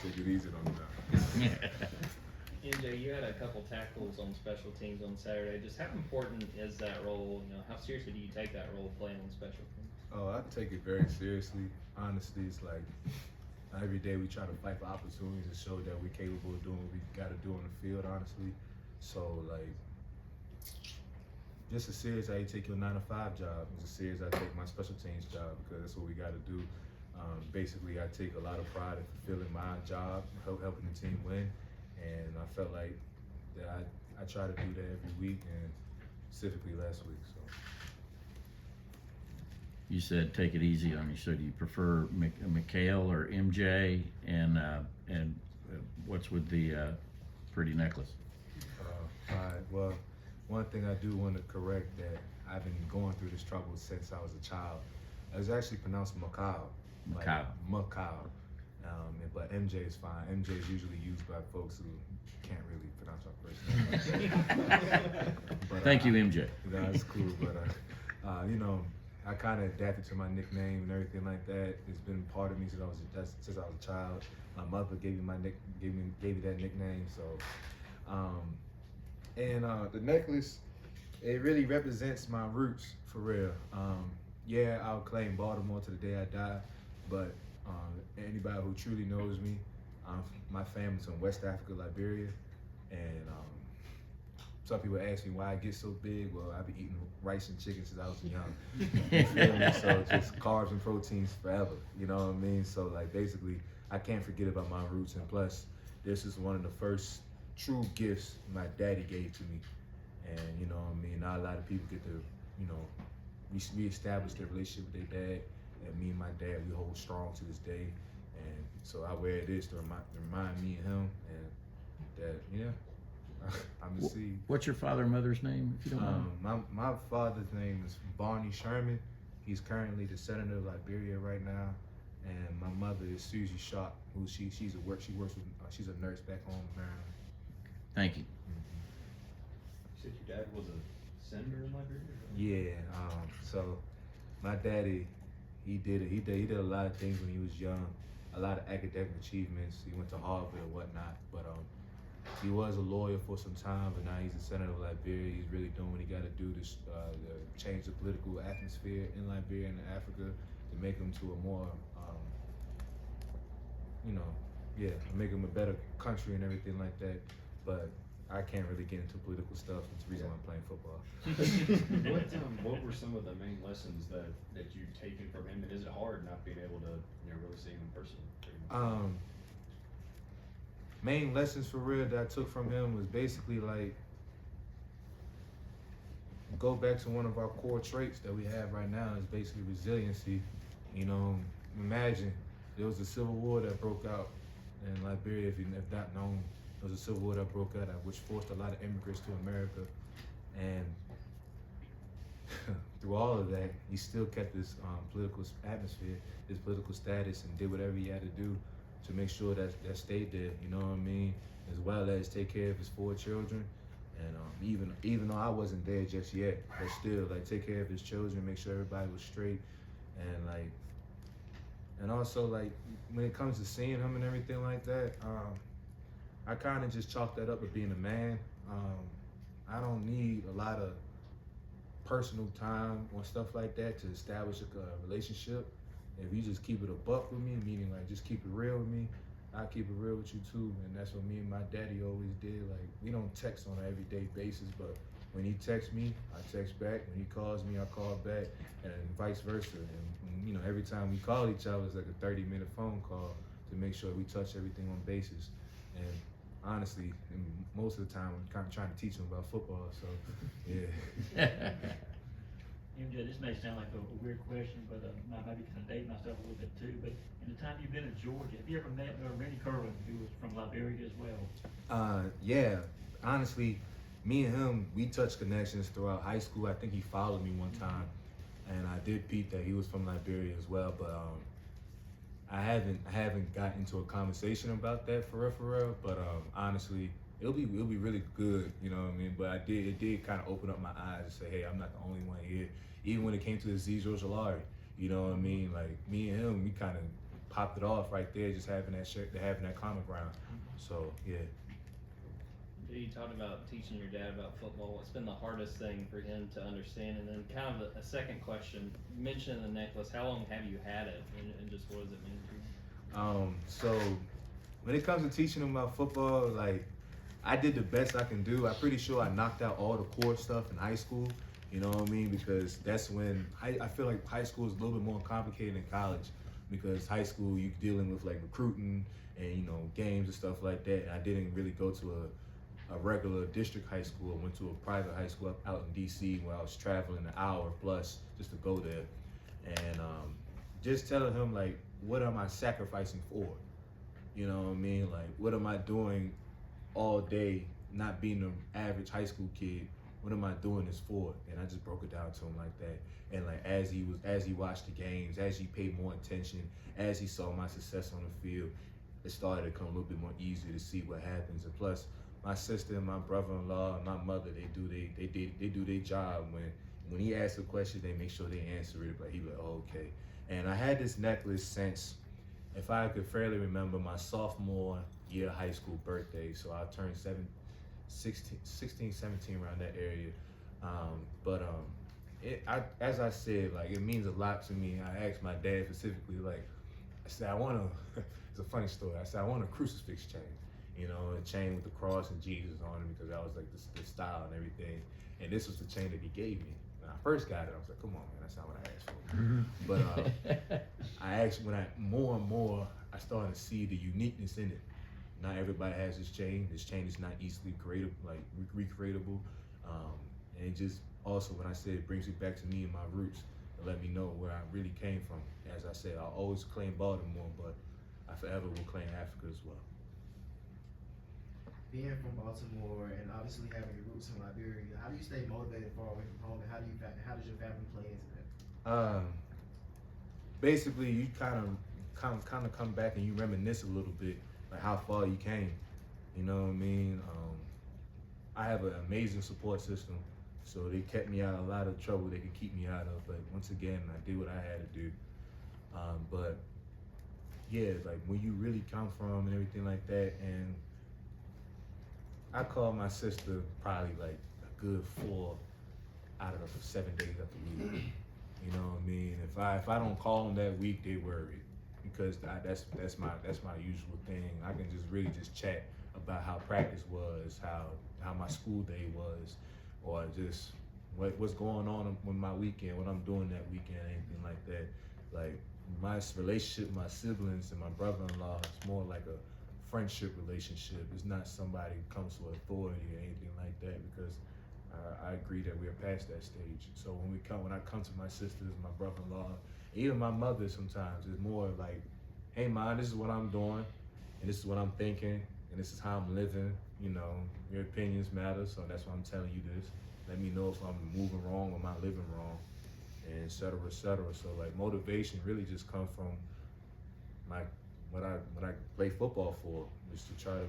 Take it easy on me now. MJ, you had a couple tackles on special teams on Saturday. Just how important is that role? You know, how seriously do you take that role playing on special teams? Oh, I take it very seriously. Honestly, it's like every day we try to fight for opportunities and show that we're capable of doing what we got to do on the field, honestly. So, like, just as serious as I take your 9 to 5 job, it's as serious as I take my special teams job because that's what we got to do. Basically, I take a lot of pride in fulfilling my job, helping the team win, and I felt like that I try to do that every week, and specifically last week. So. You said take it easy on you. So do you prefer Mekhail or MJ? And what's with the pretty necklace? All right. Well, one thing I do want to correct that I've been going through this trouble since I was a child. It's actually pronounced Mekhail. Mekhail. Like Mekhail. But MJ is fine. MJ is usually used by folks who can't really pronounce our first name. But, Thank you, MJ. That's cool. But you know, I kind of adapted to my nickname and everything like that. It's been part of me since I was a child. My mother gave me that nickname. So, the necklace, it really represents my roots for real. Yeah, I'll claim Baltimore to the day I die, but anybody who truly knows me, my family's from West Africa, Liberia, and some people ask me why I get so big. Well, I've been eating rice and chicken since I was young. You feel me? So just carbs and proteins forever. You know what I mean? So like basically, I can't forget about my roots. And plus, this is one of the first true gifts my daddy gave to me. And you know what I mean? Not a lot of people get to, you know, we established a relationship with their dad. And me and my dad, we hold strong to this day. And so I wear this to remind me and him, and that, yeah. I'm the seed. What's your father and mother's name, if you don't mind? My father's name is Barney Sherman. He's currently the senator of Liberia right now, and my mother is Susie Sharp, who she's a nurse back home in Maryland. Thank you. You said your dad was a senator in Liberia? Yeah. So my daddy, he did a lot of things when he was young, a lot of academic achievements. He went to Harvard or whatnot, but he was a lawyer for some time, but now he's a senator of Liberia. He's really doing what he got to do to change the political atmosphere in Liberia and in Africa to make them to a more, make them a better country and everything like that. But I can't really get into political stuff. It's the reason why I'm playing football. What were some of the main lessons that you've taken from him, and is it hard not being able to really see him in person? Main lessons for real that I took from him was basically like go back to one of our core traits that we have right now is basically resiliency. You know, imagine there was a civil war that broke out in Liberia, if not known. There was a civil war that broke out, which forced a lot of immigrants to America, and through all of that, he still kept his political atmosphere, his political status, and did whatever he had to do to make sure that stayed there, you know what I mean? As well as take care of his 4 children. And even though I wasn't there just yet, but still, like, take care of his children, make sure everybody was straight. And also, like, when it comes to seeing him and everything like that, I kind of just chalked that up with being a man. I don't need a lot of personal time or stuff like that to establish a relationship. If you just keep it a buck with me, meaning like just keep it real with me, I keep it real with you too. And that's what me and my daddy always did. Like, we don't text on an everyday basis, but when he texts me, I text back. When he calls me, I call back, and vice versa. And you know, every time we call each other, it's like a 30-minute phone call to make sure we touch everything on basis. And honestly, most of the time, I'm kind of trying to teach him about football. So, yeah. MJ, this may sound like a weird question, but I might be kind of dating myself a little bit too. But in the time you've been in Georgia, have you ever met Rennie Curran, who was from Liberia as well? Yeah. Honestly, me and him, we touched connections throughout high school. I think he followed me one time, and I did peep that he was from Liberia as well. But I haven't gotten into a conversation about that for real. But honestly, it'll be really good, you know what I mean? But it did kind of open up my eyes and say, hey, I'm not the only one here. Even when it came to the Uzo-Diribe, you know what I mean? Like, me and him, we kind of popped it off right there, just having that common ground. So yeah. You talked about teaching your dad about football. What's been the hardest thing for him to understand? And then kind of a second question, you mentioned the necklace. How long have you had it, and just what does it mean to you? So when it comes to teaching him about football, like, I did the best I can do. I'm pretty sure I knocked out all the core stuff in high school. You know what I mean? Because that's when I feel like high school is a little bit more complicated than college, because high school you're dealing with like recruiting and games and stuff like that. And I didn't really go to a regular district high school. I went to a private high school out in DC where I was traveling an hour plus just to go there. And just telling him, like, what am I sacrificing for? You know what I mean? Like, what am I doing all day not being an average high school kid? What am I doing this for? And I just broke it down to him like that. And like as he watched the games, as he paid more attention, as he saw my success on the field, it started to come a little bit more easy to see what happens. And plus, my sister and my brother-in-law and my mother, they do their job. When he asks a question, they make sure they answer it. But he like, oh, okay. And I had this necklace since, if I could fairly remember, my sophomore year of high school birthday. So I turned 16, 17 around that area. As I said, like, it means a lot to me. I asked my dad specifically, like, I said, it's a funny story. I said, I want a crucifix chain. A chain with the cross and Jesus on it, because that was like the style and everything. And this was the chain that he gave me. When I first got it, I was like, come on, man, that's not what I asked for. But I actually, more and more, I started to see the uniqueness in it. Not everybody has this chain. This chain is not easily recreatable. And it just also, when I said it brings me back to me and my roots, and let me know where I really came from. As I said, I'll always claim Baltimore, but I forever will claim Africa as well. Being from Baltimore and obviously having your roots in Liberia, how do you stay motivated far away from home, and how does your family play into that? Basically, you kind of come back and you reminisce a little bit, like how far you came. You know what I mean? I have an amazing support system, so they kept me out of a lot of trouble they could keep me out of. But once again, I did what I had to do. But yeah, like when you really come from and everything like that, and I call my sister probably like a good 4 out of the 7 days of the week. You know what I mean? If I don't call them that week, they worry, because that's my usual thing. I can just chat about how practice was, how my school day was, or just what's going on with my weekend, what I'm doing that weekend, anything like that. Like my relationship with my siblings and my brother-in-law is more like a friendship relationship. It's not somebody who comes to authority or anything like that, because I agree that we're past that stage. So when I come to my sisters, my brother-in-law, even my mother, sometimes it's more like, hey, Mom, this is what I'm doing, and this is what I'm thinking, and this is how I'm living. Your opinions matter, so that's why I'm telling you this. Let me know if I'm moving wrong or am I living wrong, and et cetera, et cetera. So like motivation really just comes from what I play football for, is to try to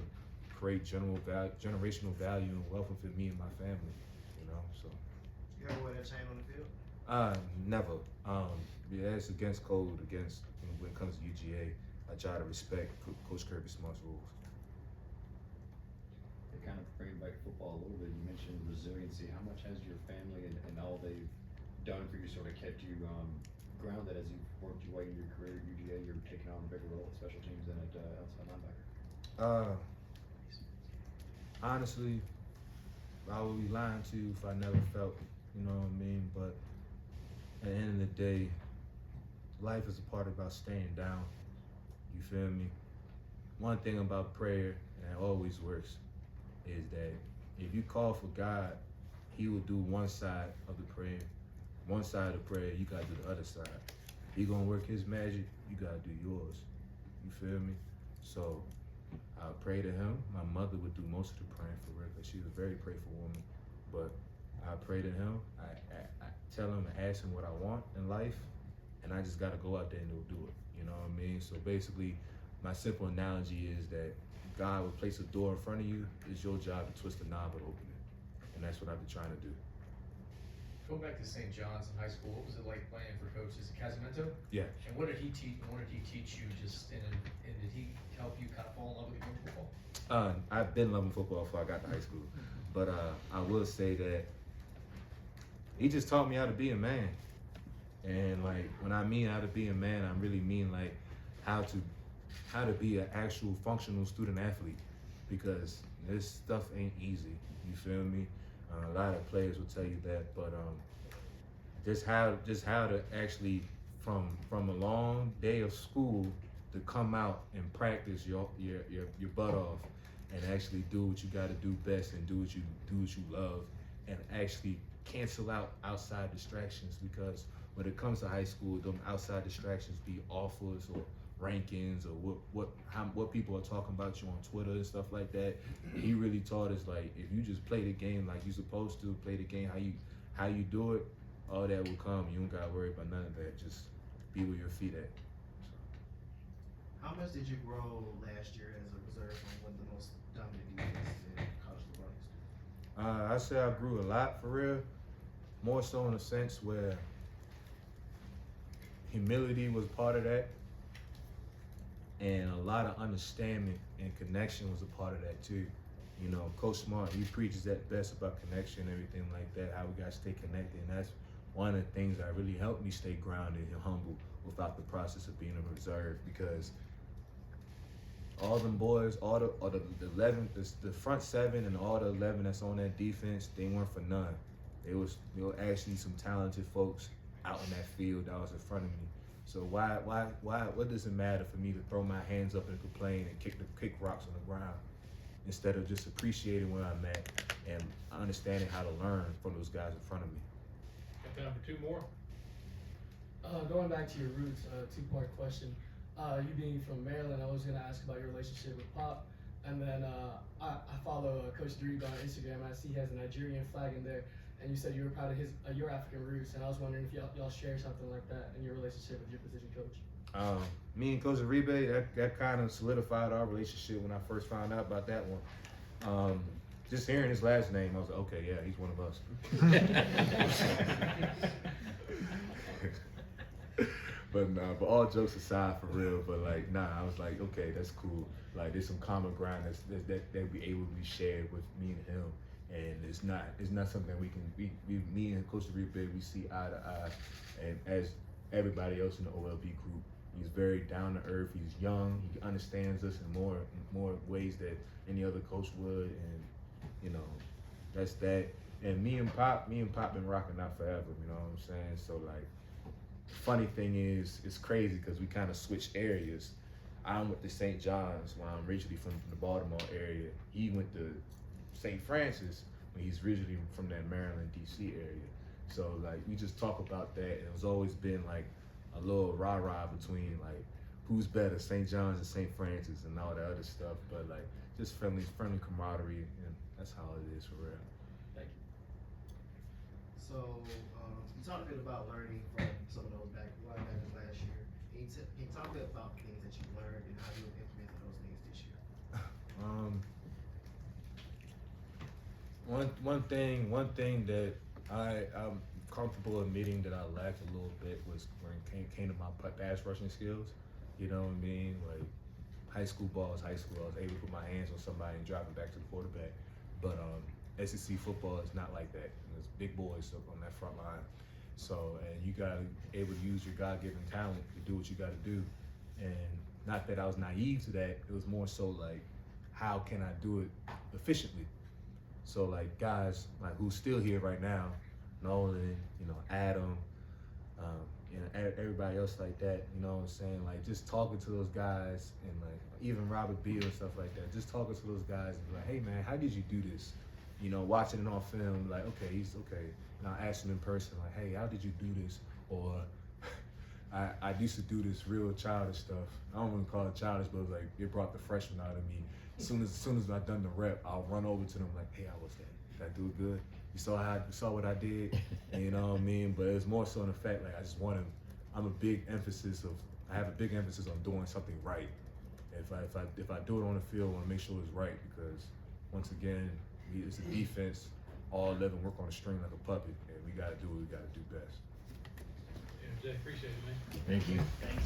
create generational value and wealth for me and my family. So. You ever wear that chain on the field? Never. Yeah, it's against code. When it comes to UGA, I try to respect Coach Kirby Smart's rules. To kind of bring back football a little bit, you mentioned resiliency. How much has your family and all they've done for you sort of kept you grounded as you've worked your way in your career at UGA? You're taking on a bigger role at special teams than at outside linebacker. Honestly, I would be lying to you if I never felt, you know what I mean? But at the end of the day, life is a part about staying down. You feel me? One thing about prayer, and it always works, is that if you call for God, He will do one side of the prayer. One side of the prayer, you gotta do the other side. He gonna work His magic, you gotta do yours. You feel me? So I pray to Him. My mother would do most of the praying for her, because she's a very prayerful woman. But I pray to Him. I tell Him and ask Him what I want in life, and I just gotta go out there and do it. You know what I mean? So basically, my simple analogy is that God will place a door in front of you. It's your job to twist the knob and open it, and that's what I've been trying to do. Go back to St. John's in high school. What was it like playing for Coach? Is it Casamento? Yeah. And what did he teach? What did he teach you? And did he help you kind of fall in love with the game of football? I've been loving football before I got to high school, but I will say that he just taught me how to be a man. And like when I mean how to be a man, I really mean like how to be an actual functional student athlete, because this stuff ain't easy. You feel me? A lot of players will tell you that, but just how to actually from a long day of school to come out and practice your butt off and actually do what you got to do best and do what you love, and actually cancel out outside distractions, because when it comes to high school, them outside distractions be offers or rankings or what people are talking about you on Twitter and stuff like that. He really taught us, like, if you just play the game like you're supposed to, play the game how you do it, all that will come. You don't gotta worry about none of that. Just be where your feet at. How much did you grow last year as a reserve from one of the most dominant defenses in college football history? I say I grew a lot, for real. More so in a sense where humility was part of that, and a lot of understanding and connection was a part of that too. You know, Coach Smart, he preaches that best about connection and everything like that, how we gotta stay connected, and that's one of the things that really helped me stay grounded and humble without the process of being a reserve, because all them boys, all the 11, the front 7 and all the 11 that's on that defense, they weren't for none. They were actually some talented folks out in that field that was in front of me. So what does it matter for me to throw my hands up and complain and kick rocks on the ground, instead of just appreciating where I'm at and understanding how to learn from those guys in front of me? Got time for 2 more. Going back to your roots, 2-part question. You being from Maryland, I was going to ask about your relationship with Pop. And then I follow Coach Diribe on Instagram, and I see he has a Nigerian flag in there. And you said you were proud of your African roots, and I was wondering if y'all share something like that in your relationship with your position coach. Me and Coach Uribe, that kind of solidified our relationship when I first found out about that one. Just hearing his last name, I was like, okay, yeah, he's one of us. But all jokes aside, for real, but like, nah, I was like, okay, that's cool. Like, there's some common ground that we able to be shared with me and him. And it's not something me and Coach Uribe, we see eye to eye, and as everybody else in the OLB group. He's very down to earth. He's young. He understands us in more ways that any other coach would, and you know, that's that. And me and Pop been rocking out forever. You know what I'm saying? So like, the funny thing is, it's crazy because we kind of switched areas. I'm with the St. John's when I'm originally from the Baltimore area. He went to St. Francis when he's originally from that Maryland, D.C. area. So like, we just talk about that, and it's always been like a little rah-rah between like who's better, St. John's and St. Francis and all that other stuff. But like, just friendly camaraderie, and that's how it is for real. Thank you. So you talked a bit about learning from some of those linebackers last year. Can you talk a bit about things that you learned and how you implemented those things this year? One thing that I'm comfortable admitting that I lacked a little bit was when it came to my pass rushing skills. You know what I mean? Like, high school ball is high school. I was able to put my hands on somebody and drop it back to the quarterback. But SEC football is not like that. There's big boys on that front line. So, and you gotta be able to use your God-given talent to do what you gotta do. And not that I was naive to that, it was more so like, how can I do it efficiently? So like, guys like who's still here right now, Nolan, you know, Adam, you know, everybody else like that, you know what I'm saying? Like, just talking to those guys, and like even Robert Beal and stuff like that, just talking to those guys and be like, hey man, how did you do this? You know, watching it on film, like, okay, he's okay. And I'll ask him in person, like, hey, how did you do this? Or I used to do this real childish stuff. I don't want to call it childish, but it was like, it brought the freshman out of me. As soon as I done the rep, I'll run over to them like, hey, how was that? Did I do it good? You saw what I did, and you know what I mean? But it's more so in the fact, like, I just want to, I have a big emphasis on doing something right. If I do it on the field, I want to make sure it's right, because once again, it's a defense. all 11 work on a string like a puppet, and we got to do what we got to do best. Yeah, Jay, appreciate it, man. Thank you. Thanks.